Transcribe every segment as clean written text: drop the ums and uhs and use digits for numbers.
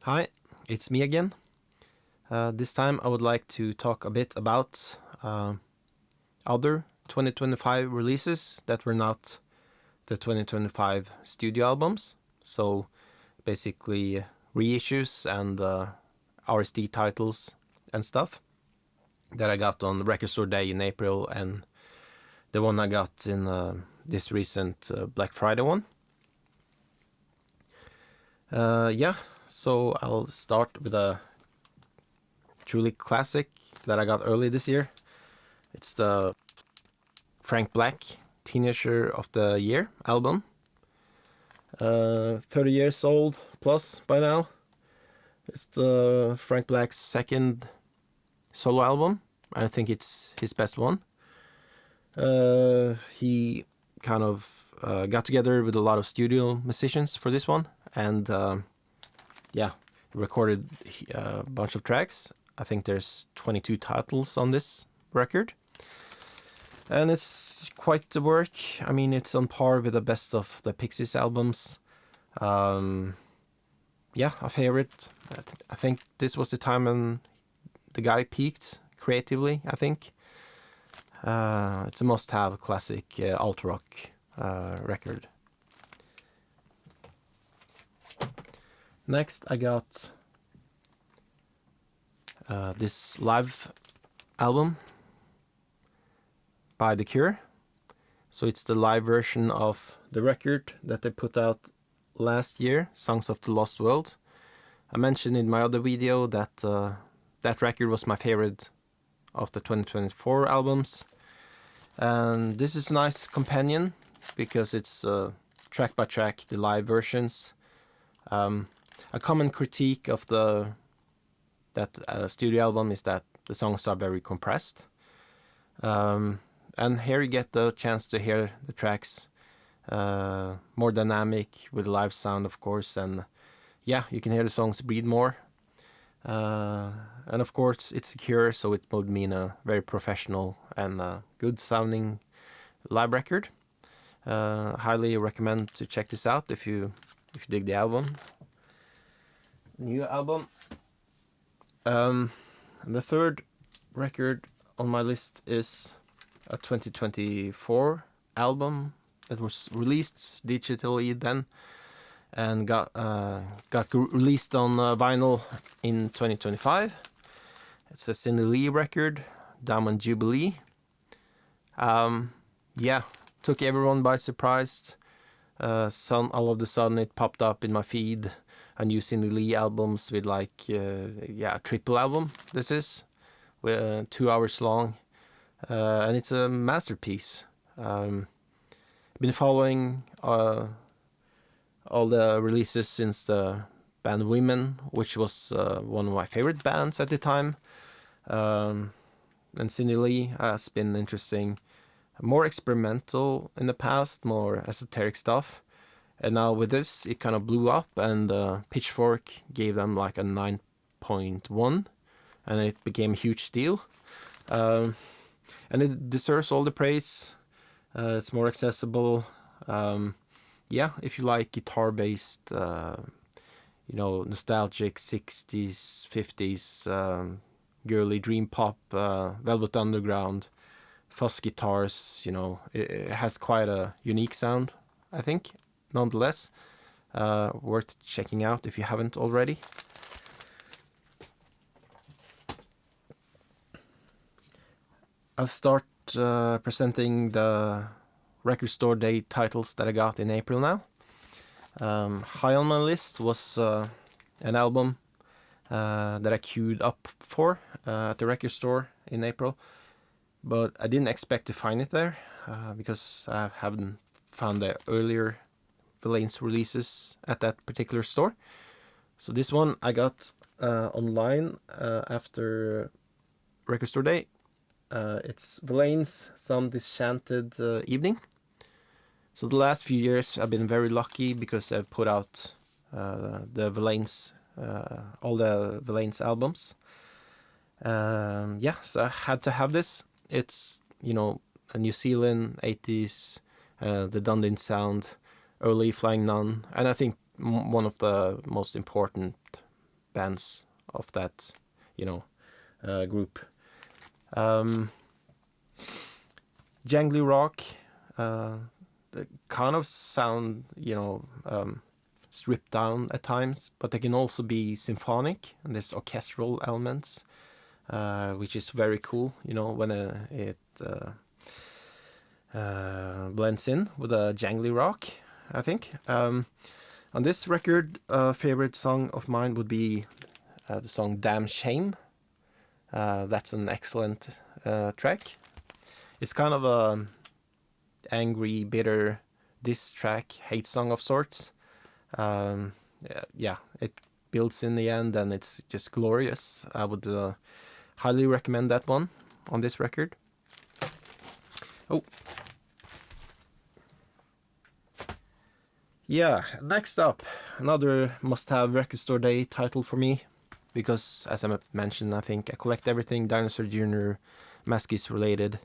Hi, it's me again. This time I would like to talk a bit about other 2025 releases that were not the 2025 studio albums. So basically reissues and RSD titles and stuff that I got on Record Store Day in April and the one I got in this recent Black Friday one. So I'll start with a truly classic that I got early this year. It's the Frank Black Teenager of the Year album. 30 years old plus by now. It's the Frank Black's second solo album. I think it's his best one. He kind of got together with a lot of studio musicians for this one, and recorded a bunch of tracks. I think there's 22 titles on this record, and it's quite the work. I mean, it's on par with the best of the Pixies albums. A favorite. I think this was the time when the guy peaked creatively, I think. It's a must-have classic alt rock record. Next, I got this live album by The Cure. So it's the live version of the record that they put out last year, Songs of the Lost World. I mentioned in my other video that that record was my favorite of the 2024 albums. And this is a nice companion because it's track by track, the live versions. A common critique of that studio album is that the songs are very compressed. And here you get the chance to hear the tracks more dynamic with live sound, of course. And you can hear the songs breathe more. And of course, it's Cure, so it would mean a very professional and good sounding live record. Highly recommend to check this out if you dig the album. New album. And the third record on my list is a 2024 album that was released digitally then and got released on vinyl in 2025. It's a Cindy Lee record, Diamond Jubilee. Took everyone by surprise. All of a sudden it popped up in my feed. A new Cindy Lee albums with a triple album. This is 2 hours long, and it's a masterpiece. I've been following all the releases since the band Women, which was one of my favorite bands at the time. And Cindy Lee has been interesting, more experimental in the past, more esoteric stuff. And now with this, it kind of blew up, and Pitchfork gave them like a 9.1, and it became a huge deal. And it deserves all the praise. It's more accessible. If you like guitar-based, nostalgic 60s, 50s, girly dream pop, Velvet Underground, fuzz guitars, it has quite a unique sound, I think. Nonetheless, worth checking out if you haven't already. I'll start presenting the Record Store Day titles that I got in April now. High on my list was an album that I queued up for at the record store in April, but I didn't expect to find it there because I haven't found the earlier Verlaine's releases at that particular store. So this one I got online after Record Store Day. It's Verlaine's Some Disenchanted Evening. So the last few years I've been very lucky because I've put out the Verlaine's, all the Verlaine's albums. So I had to have this. It's, a New Zealand 80s, the Dundee sound, early Flying Nun, and I think one of the most important bands of that, group. Jangly rock, they kind of sound, stripped down at times, but they can also be symphonic, and there's orchestral elements, which is very cool, when it blends in with a jangly rock, I think. On this record, a favorite song of mine would be the song Damn Shame. That's an excellent track. It's kind of a angry, bitter diss track, hate song of sorts. It builds in the end, and it's just glorious. I would highly recommend that one on this record. Oh. Yeah, next up, another must-have record store day title for me, because, as I mentioned, I think I collect everything Dinosaur Jr. Maskis related.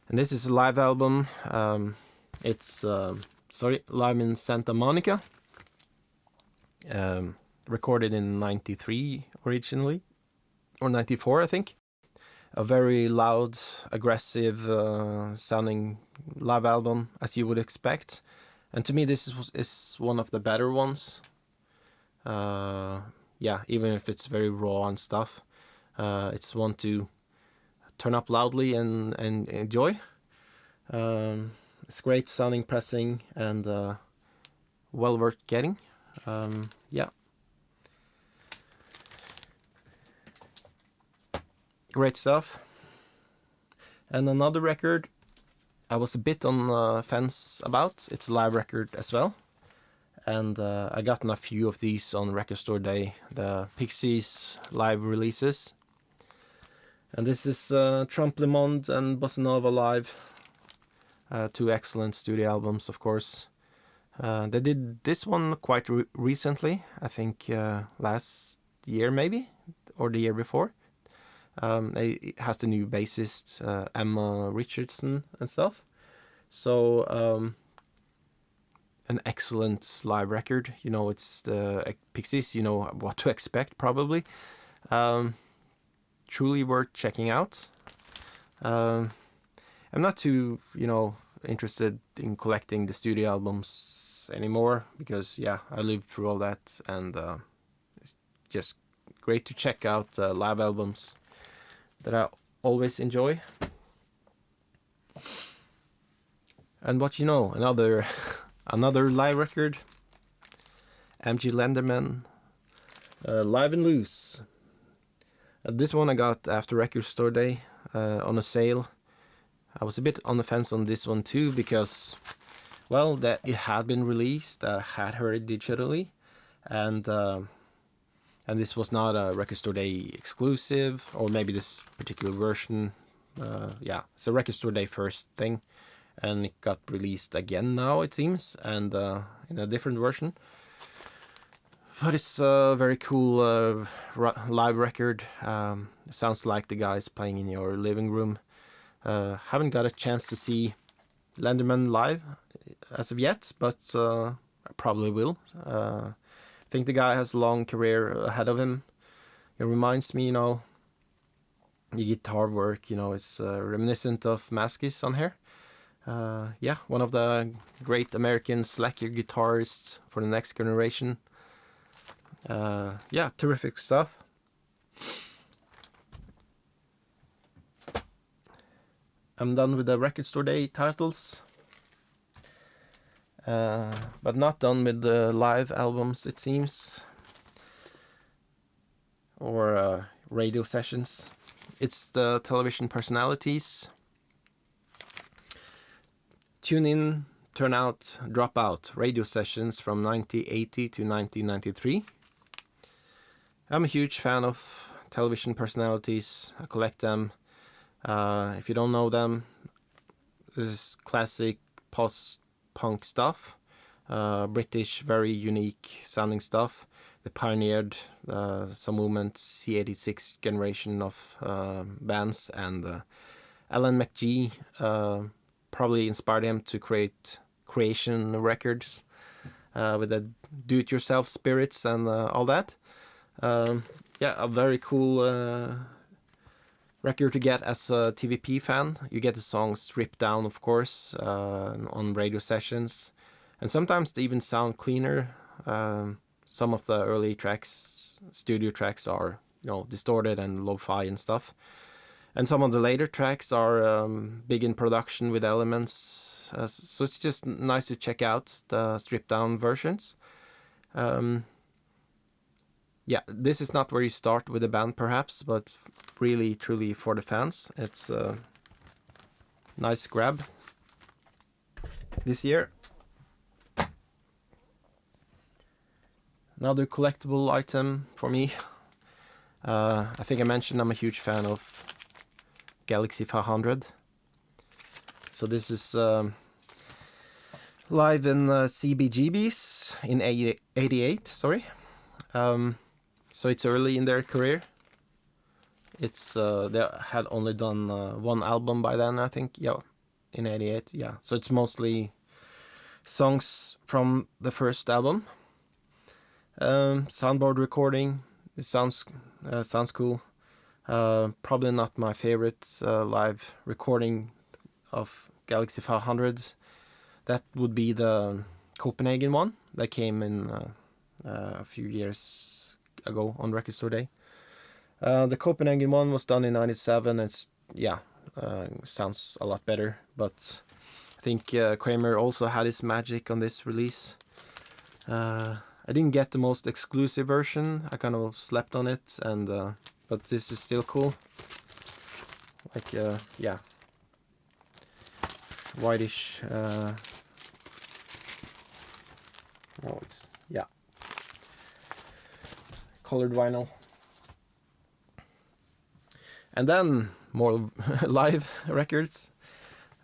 And this is a live album. It's live in Santa Monica. Recorded in 93 originally, or 94, I think. A very loud, aggressive sounding live album, as you would expect. And to me, this is one of the better ones. Even if it's very raw and stuff, it's one to turn up loudly and enjoy. It's great sounding pressing, and well worth getting. Great stuff. And another record I was a bit on the fence about. It's a live record as well. And I gotten a few of these on Record Store Day, the Pixies live releases. And this is Trompe le Monde and Bossa Nova live. Two excellent studio albums, of course. They did this one quite recently, I think last year maybe, or the year before. It has the new bassist, Emma Richardson and stuff. So, an excellent live record. It's the Pixies, what to expect, probably. Truly worth checking out. I'm not too, interested in collecting the studio albums anymore, because, I lived through all that, and it's just great to check out live albums that I always enjoy. And another another live record, MG Lenderman, Live and Loose. This one I got after Record Store Day on a sale. I was a bit on the fence on this one too, because, that it had been released. I had heard it digitally, and this was not a Record Store Day exclusive, or maybe this particular version. It's a Record Store Day first thing, and it got released again now, it seems, and in a different version. But it's a very cool live record. It sounds like the guys playing in your living room. Haven't got a chance to see Lenderman live as of yet, but I probably will. I think the guy has a long career ahead of him. It reminds me, the guitar work, is reminiscent of Maskis on here. One of the great American slacker guitarists for the next generation. Terrific stuff. I'm done with the Record Store Day titles. But not done with the live albums, it seems. Or radio sessions. It's the television personalities. Tune in, turn out, drop out. Radio sessions from 1980 to 1993. I'm a huge fan of television personalities. I collect them. If you don't know them, this is classic post-punk stuff. British, very unique sounding stuff. They pioneered some movement, C86 generation of bands, and Alan McGee probably inspired him to create Creation Records with the do-it-yourself spirits and all that. Yeah, a very cool record to get as a TVP fan. You get the songs stripped down, of course, on radio sessions, and sometimes they even sound cleaner. Some of the early tracks, studio tracks, are distorted and lo-fi and stuff, and some of the later tracks are big in production with elements. So it's just nice to check out the stripped down versions. Yeah, this is not where you start with a band perhaps, but really truly for the fans. It's a nice grab this year. Another collectible item for me. I think I mentioned I'm a huge fan of Galaxy 500. So this is live in CBGB's in 88, sorry. So it's early in their career. It's they had only done one album by then, I think. Yeah, in 88. Yeah, so it's mostly songs from the first album. Soundboard recording. It sounds cool. Probably not my favorite live recording of Galaxy 500. That would be the Copenhagen one that came in a few years ago on Record Store Day. The Copenhagen one was done in 97. It's sounds a lot better, but I think Kramer also had his magic on this release. I didn't get the most exclusive version. I kind of slept on it, and but this is still cool. Like whitish. Oh, it's colored vinyl. And then more live records.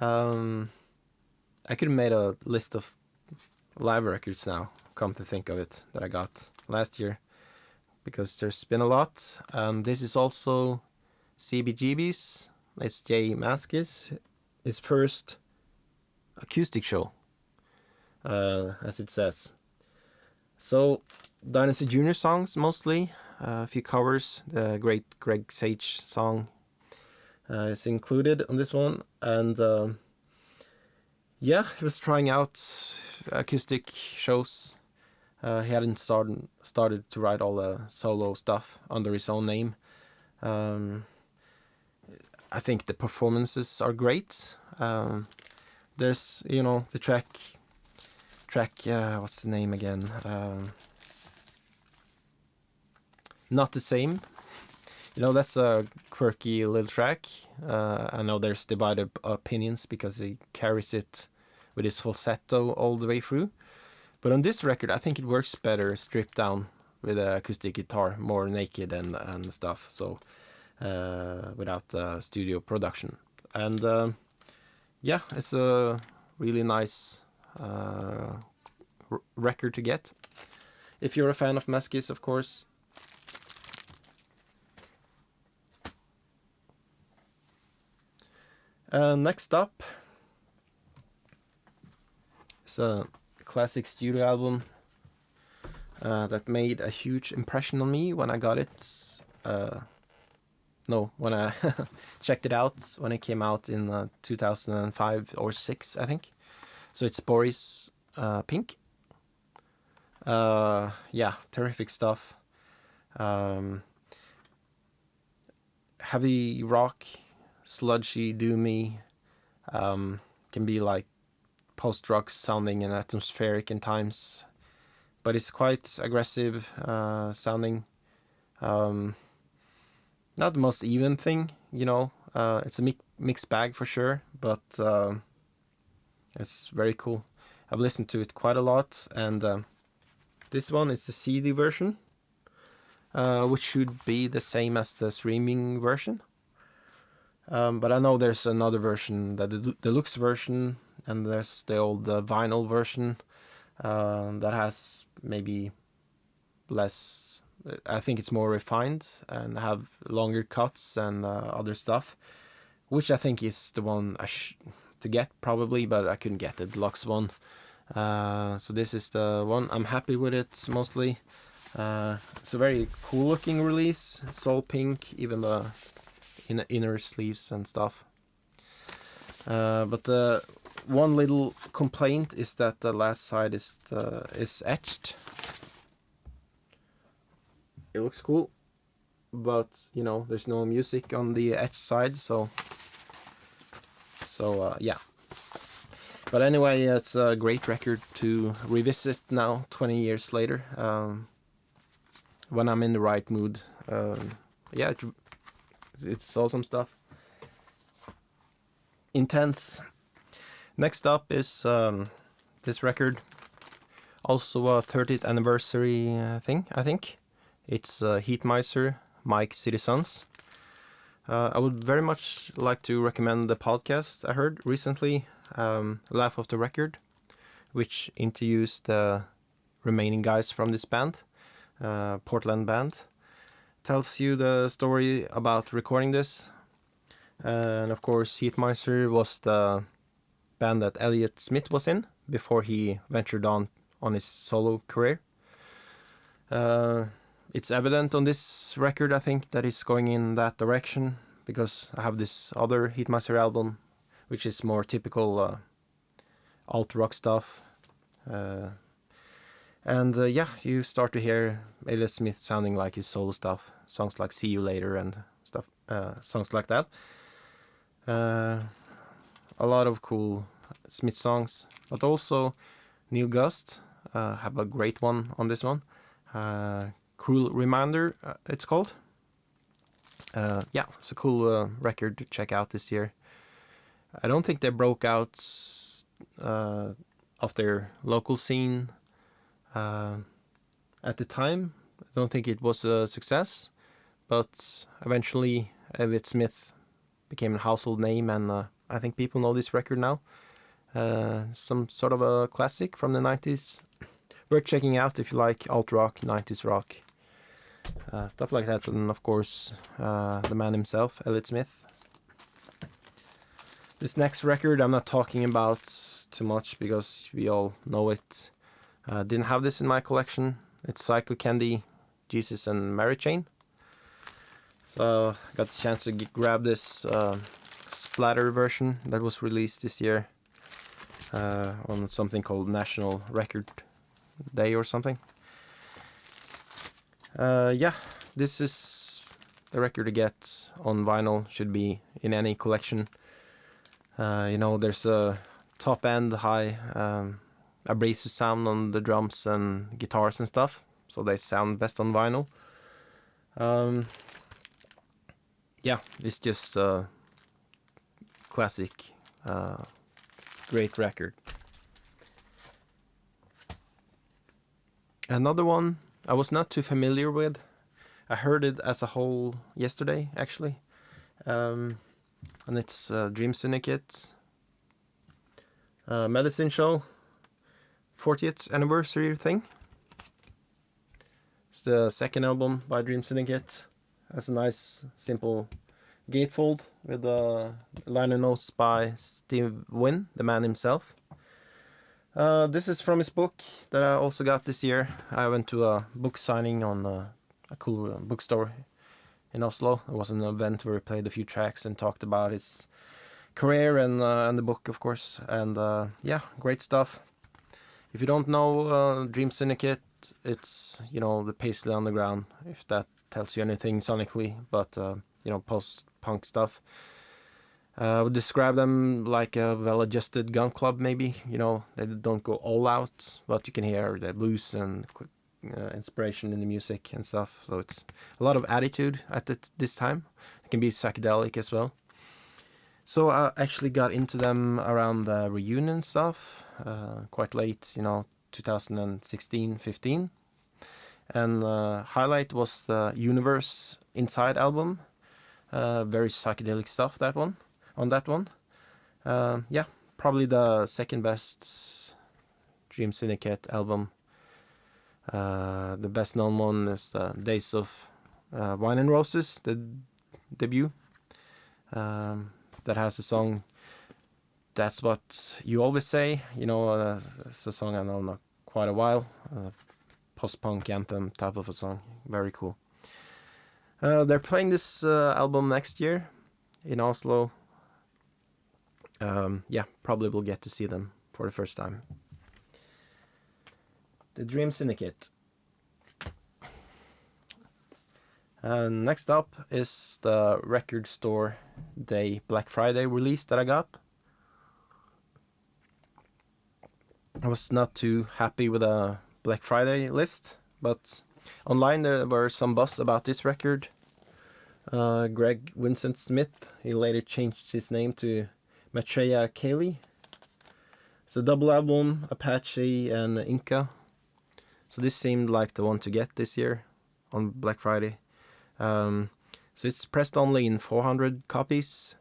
I could have made a list of live records now, come to think of it, that I got last year, because there's been a lot. This is also CBGB's, it's J Mascis, his first acoustic show, as it says. So Dynasty Jr. songs mostly, a few covers. The great Greg Sage song is included on this one, and he was trying out acoustic shows. He hadn't started to write all the solo stuff under his own name. I think the performances are great. There's the track what's the name again? Not the Same. That's a quirky little track. I know there's divided opinions because he carries it with his falsetto all the way through. But on this record, I think it works better stripped down with an acoustic guitar, more naked and stuff. So without the studio production. And it's a really nice record to get. If you're a fan of Mascis, of course. Next up is a classic studio album that made a huge impression on me when I got it. When I checked it out when it came out in 2005 or 6, I think. So it's Boris Pink. Terrific stuff. Heavy rock, sludgy, doomy, can be like post-rock sounding and atmospheric in times, but it's quite aggressive sounding. Not the most even thing, it's a mixed bag for sure, but it's very cool. I've listened to it quite a lot, and this one is the CD version, which should be the same as the streaming version. But I know there's another version, the deluxe version, and there's the old vinyl version that has maybe less. I think it's more refined and have longer cuts and other stuff, which I think is the one to get probably, but I couldn't get the deluxe one. So this is the one. I'm happy with it mostly. It's a very cool looking release. It's all pink, even the inner sleeves and stuff. But the one little complaint is that the last side is etched. It looks cool, but you know, there's no music on the etched side, so yeah. But anyway, it's a great record to revisit now, 20 years later, when I'm in the right mood. Yeah, it's awesome stuff. Intense. Next up is this record. Also a 30th anniversary thing, I think. It's Heat Miser, Mike City Sons. I would very much like to recommend the podcast I heard recently, Laugh of the Record, which interviews the remaining guys from this band, Portland band. Tells you the story about recording this. And of course, Heat Miser was the band that Elliott Smith was in before he ventured on his solo career. It's evident on this record, I think, that he's going in that direction, because I have this other Heat Miser album, which is more typical alt rock stuff. And yeah, you start to hear Elliott Smith sounding like his solo stuff, songs like See You Later and stuff, songs like that. A lot of cool Smith songs, but also Neil Gust have a great one on this one. Cruel Reminder, it's called. Yeah, it's a cool record to check out this year. I don't think they broke out of their local scene at the time. I don't think it was a success, but eventually Elliott Smith became a household name, and I think people know this record now. Some sort of a classic from the 90s. Worth checking out if you like alt rock, 90s rock, stuff like that. And of course, the man himself, Elliott Smith. This next record I'm not talking about too much because we all know it. Didn't have this in my collection. It's Psycho Candy, Jesus and Mary Chain. So I got the chance to grab this splatter version that was released this year on something called National Record Day or something. Yeah, this is the record to get on vinyl. Should be in any collection. You know, there's a top end, high, abrasive sound on the drums and guitars and stuff, so they sound best on vinyl. Yeah, it's just a classic, great record. Another one I was not too familiar with. I heard it as a whole yesterday, actually. And it's Dream Syndicate Medicine Show 40th anniversary thing. It's the second album by Dream Syndicate. Has a nice, simple gatefold with liner notes by Steve Wynn, the man himself. This is from his book that I also got this year. I went to a book signing on a cool bookstore in Oslo. It was an event where he played a few tracks and talked about his career and the book, of course. And yeah, great stuff. If you don't know Dream Syndicate, it's, you know, the Paisley Underground, if that tells you anything sonically, but you know, post-punk stuff. I would describe them like a well-adjusted gun club, maybe. You know, they don't go all out, but you can hear the blues and inspiration in the music and stuff. So it's a lot of attitude at this time. It can be psychedelic as well. So I actually got into them around the reunion stuff, quite late, you know, 2016, 15. And highlight was the Universe Inside album. Very psychedelic stuff, on that one. Yeah, probably the second best Dream Syndicate album. The best known one is the Days of Wine and Roses, the debut. That has a song, That's What You Always Say. You know, it's a song I know not quite a while. post-punk anthem type of a song. Very cool. They're playing this album next year in Oslo. Yeah, probably will get to see them for the first time. The Dream Syndicate. Next up is the Record Store Day Black Friday release that I got. I was not too happy with the Black Friday list, but online there were some buzz about this record. Greg Vincent Smith, he later changed his name to Maitreya Kaylee. It's a double album, Apache and Inca. So this seemed like the one to get this year on Black Friday. So it's pressed only in 400 copies,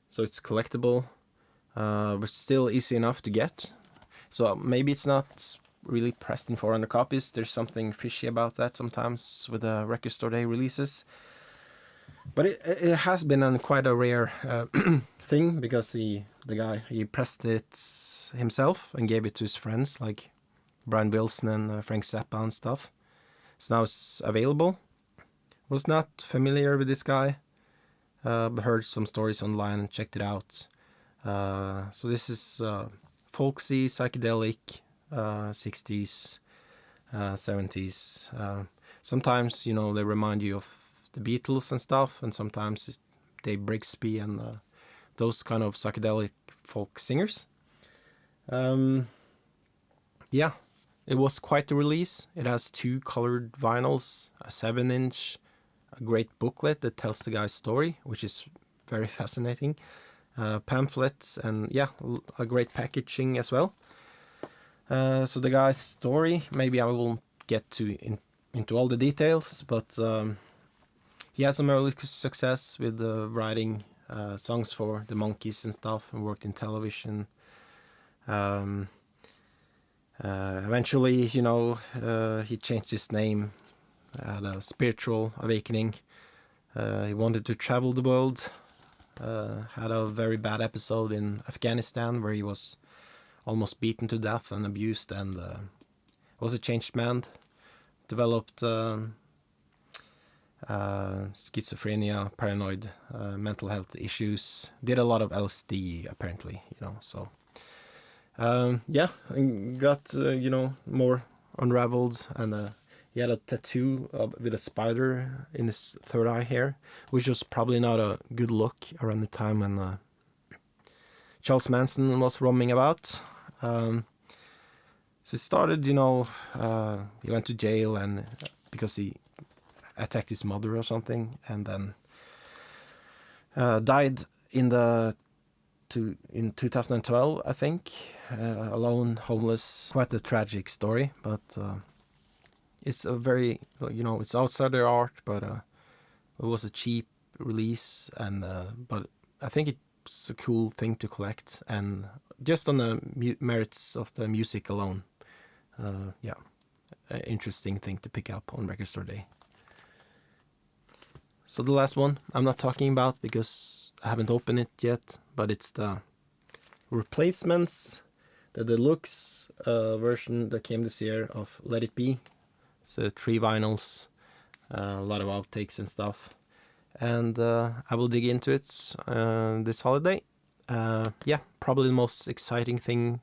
so it's collectible, but still easy enough to get. So maybe it's not really pressed in 400 copies. There's something fishy about that sometimes with the Record Store Day releases. But it has been quite a rare thing, because the guy, he pressed it himself and gave it to his friends like Brian Wilson and Frank Zappa and stuff. So now it's available. Was not familiar with this guy, but heard some stories online and checked it out. So this is folksy, psychedelic, 60s, 70s. Sometimes, they remind you of the Beatles and stuff, and sometimes it's Dave Brigsby and those kind of psychedelic folk singers. Yeah, it was quite the release. It has 2 colored vinyls, a 7-inch, a great booklet that tells the guy's story, which is very fascinating. Pamphlets, and yeah, a great packaging as well. So the guy's story, maybe I won't get into all the details, but he had some early success with writing songs for the Monkees and stuff, and worked in television. Eventually, he changed his name, had a spiritual awakening. He wanted to travel the world. Had a very bad episode in Afghanistan where he was almost beaten to death and abused, and was a changed man. Developed schizophrenia, paranoid, mental health issues. Did a lot of LSD apparently, so yeah, and got more unraveled, and he had a tattoo with a spider in his third eye here, which was probably not a good look around the time when Charles Manson was roaming about. So he started, he went to jail and because he attacked his mother or something, and then died in 2012, I think, alone, homeless. Quite a tragic story, but it's a very, it's outsider art, but it was a cheap release, and but I think it's a cool thing to collect, and just on the merits of the music alone, yeah, an interesting thing to pick up on Record Store Day. So the last one I'm not talking about because I haven't opened it yet, but it's the Replacements, the deluxe version that came this year of Let It Be. So 3 vinyls, a lot of outtakes and stuff, and I will dig into it this holiday. Yeah, probably the most exciting thing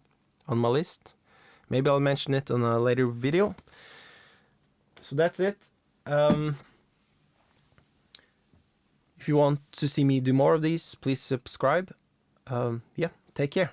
on my list. Maybe I'll mention it on a later video. So that's it. If you want to see me do more of these, please subscribe. Yeah, take care.